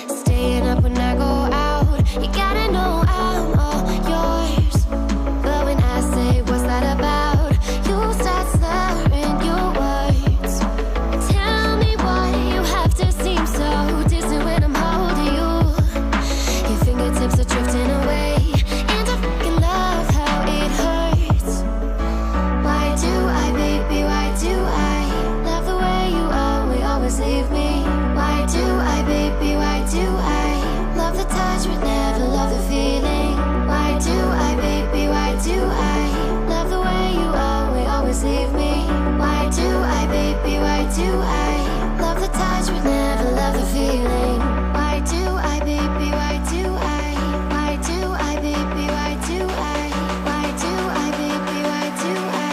Staying up when I go out, you gotta know I'm all yours. But when I say what's that about, you start slurring your words. Tell me why you have to seem so distant when I'm holding you. Your fingertips are drifting away, and I fucking love how it hurts. Why do I, baby, why do I love the way you always leave me? Why do I, baby, why do I love the touch but never love the feeling? Why do I, baby, why do I love the way you always leave me? Why do I, baby, why do I love the touch but never love the feeling? Why do I, baby, why do I? Why do I, baby, why do I? Why do I, baby, why do I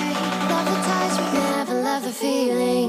love the touch but never love the feeling?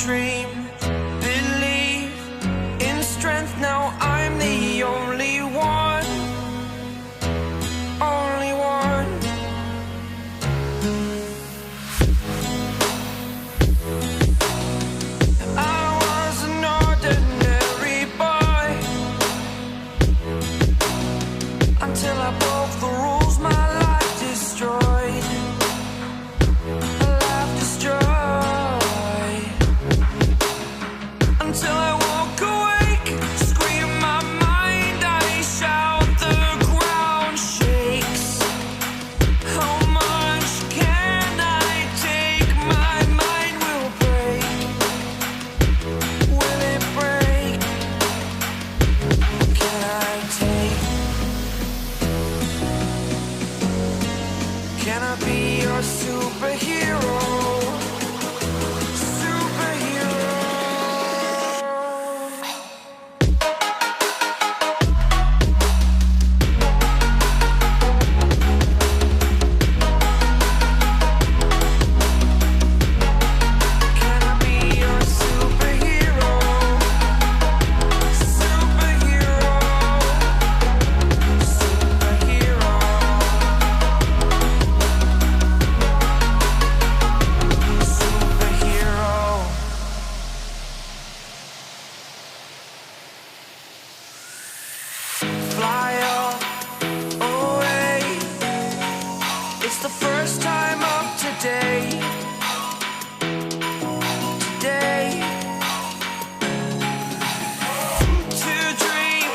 Dream, believe in strength. Now I'm the only one, only one. I was an ordinary boy until I broke the rules. My life destroyed, life destroyed. Until I walk awake, scream my mind, I shout, the ground shakes. How much can I take? My mind will break. Will it break? Can I take? Can I be your superhero? Fly away. It's the first time of today. Today. To dream,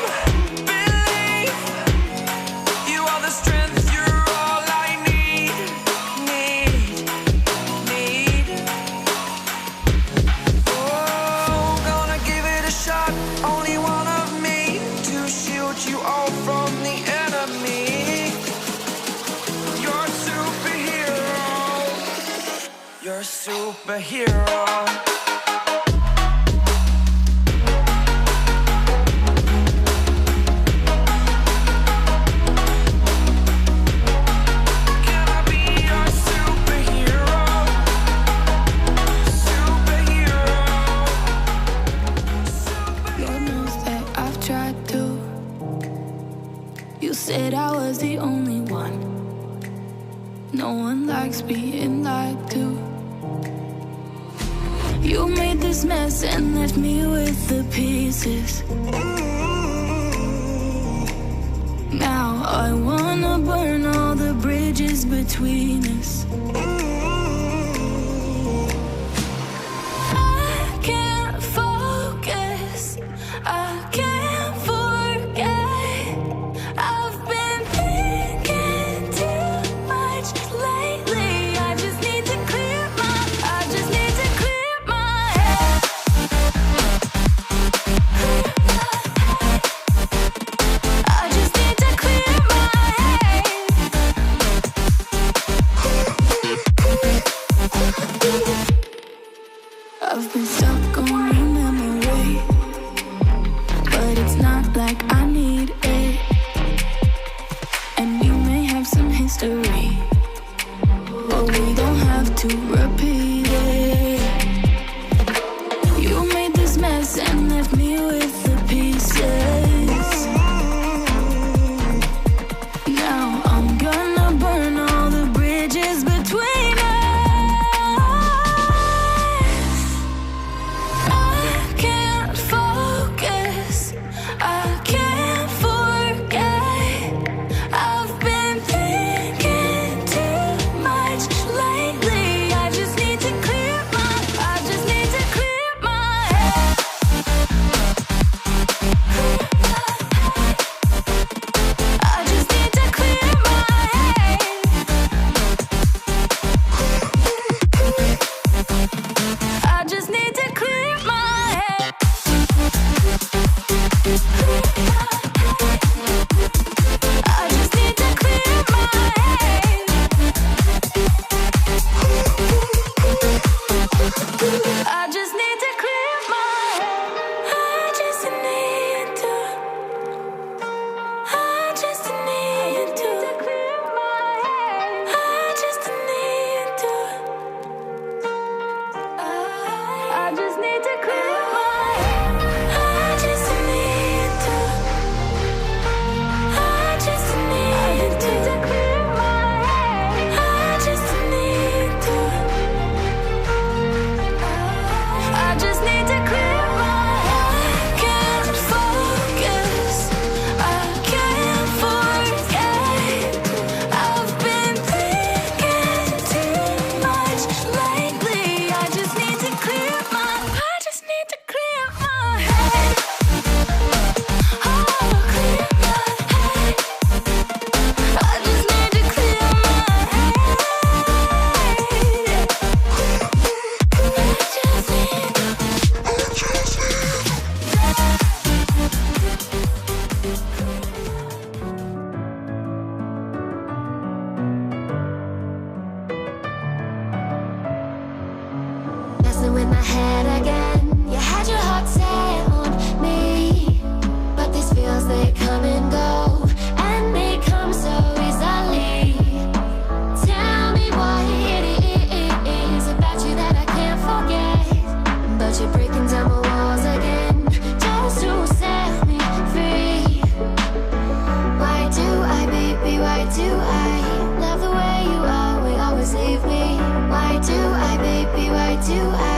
believe. You are the strength, you're all I need. Oh, gonna give it a shot. Only one of me to shield you all from the enemy. You're a superhero. You're a superhero. Can I be your superhero? Superhero. Lord knows that I've tried to. You said I was the only one. No one likes being lied to. You made this mess and left me with the pieces. Now I wanna burn all the bridges between us. I can't focus, I can't forget. I've been thinking too much lately. I just need to clear my head. I've been stuck on your memory, but it's not like I need it. And we may have some history, but we don't have to repeat it. You made this mess and left me with the pieces. Now I'm gonna burn all the bridges between us. I can't focus, I can't forget. I've been thinking too much lately. I just need to clear my head. I just need to clear my head. I just need to clear my head. I just need to clear my head. I just need to clear my head. I just need to. I just need to clear my head. I just need to. I just need to clear my head. I just need to. I just need to clear my head. I just need to. I just need to clear my head. Can't focus, I can't forget. I've been thinking too much lately. I just need to clear my. I just need to clear my head. Oh, clear my head. I just need to clear my head. Messing with my head again. You had your heart set on me, but these feels, they come and go, and they come so easily. Tell me what it is about you that I can't forget, but you're breaking down my walls again just to set me free. Why do I, baby, why do I love the way you are, will always leave me? Why do I, baby, why do I